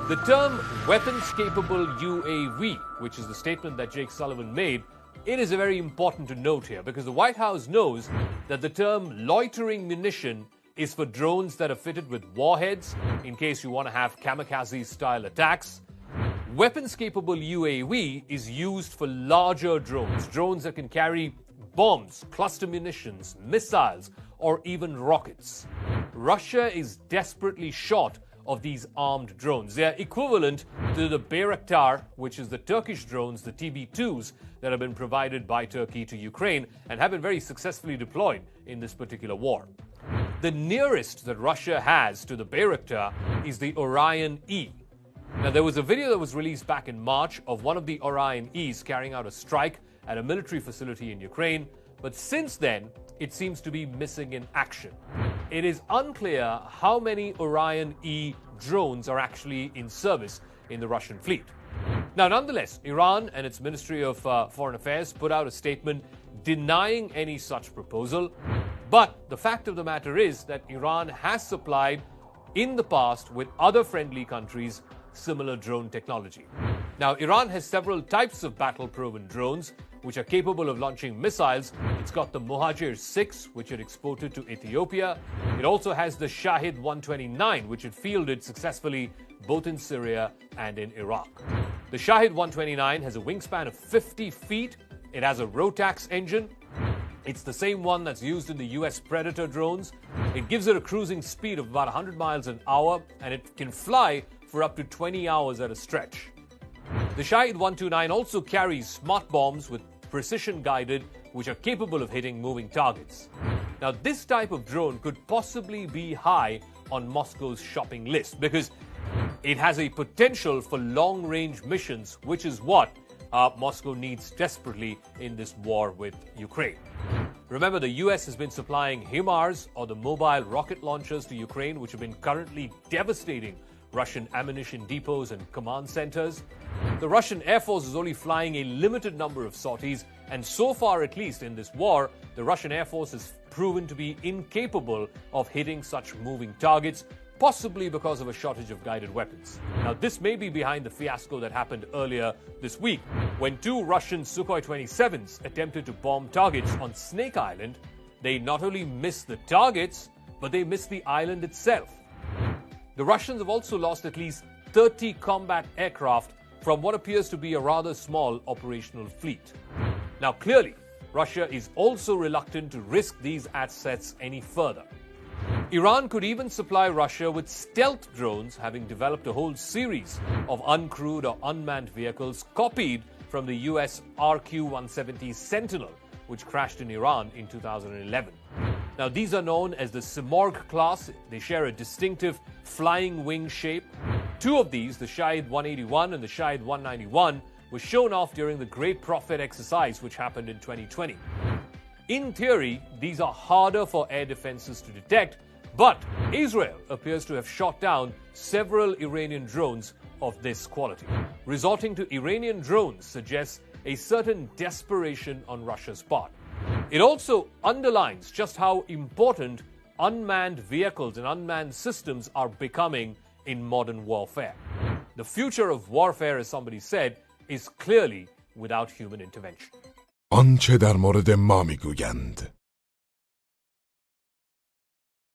The term weapons-capable UAV, which is the statement that Jake Sullivan made, it is very important to note here because the White House knows that the term loitering munition is for drones that are fitted with warheads in case you want to have kamikaze-style attacks. Weapons-capable UAV is used for larger drones, drones that can carry bombs, cluster munitions, missiles, or even rockets. Russia is desperately short of these armed drones. They are equivalent to the Bayraktar, which is the Turkish drones, the TB2s that have been provided by Turkey to Ukraine and have been very successfully deployed in this particular war. The nearest that Russia has to the Bayraktar is the Orion E. Now, there was a video that was released back in March of one of the Orion E's carrying out a strike at a military facility in Ukraine, but since then, it seems to be missing in action. It is unclear how many Orion E drones are actually in service in the Russian fleet. Now, nonetheless, Iran and its Ministry of Foreign Affairs put out a statement denying any such proposal. But the fact of the matter is that Iran has supplied in the past with other friendly countries similar drone technology. Now, Iran has several types of battle-proven drones which are capable of launching missiles. It's got the Muhajir 6, which it exported to Ethiopia. It also has the Shahid 129, which it fielded successfully both in Syria and in Iraq. The Shahid 129 has a wingspan of 50 feet. It has a Rotax engine. It's the same one that's used in the US Predator drones. It gives it a cruising speed of about 100 miles an hour, and it can fly for up to 20 hours at a stretch. The Shahid 129 also carries smart bombs with precision guided, which are capable of hitting moving targets. Now, this type of drone could possibly be high on Moscow's shopping list because it has a potential for long-range missions, which is what Moscow needs desperately in this war with Ukraine. Remember, the US has been supplying HIMARS, or the mobile rocket launchers, to Ukraine, which have been currently devastating Russian ammunition depots and command centers. The Russian Air Force is only flying a limited number of sorties, and so far, at least in this war, the Russian Air Force has proven to be incapable of hitting such moving targets, possibly because of a shortage of guided weapons. Now, this may be behind the fiasco that happened earlier this week when two Russian Sukhoi 27s attempted to bomb targets on Snake Island. They not only missed the targets, but they missed the island itself. The Russians have also lost at least 30 combat aircraft from what appears to be a rather small operational fleet. Now, clearly, Russia is also reluctant to risk these assets any further. Iran could even supply Russia with stealth drones, having developed a whole series of uncrewed or unmanned vehicles copied from the US RQ-170 Sentinel, which crashed in Iran in 2011. Now, these are known as the Simorgh class. They share a distinctive flying wing shape. Two of these, the Shahid 181 and the Shahid 191, were shown off during the Great Prophet exercise, which happened in 2020. In theory, these are harder for air defenses to detect, but Israel appears to have shot down several Iranian drones of this quality. Resorting to Iranian drones suggests a certain desperation on Russia's part. It also underlines just how important unmanned vehicles and unmanned systems are becoming in modern warfare. The future of warfare, as somebody said, is clearly without human intervention. آنچه در مورد ما میگویند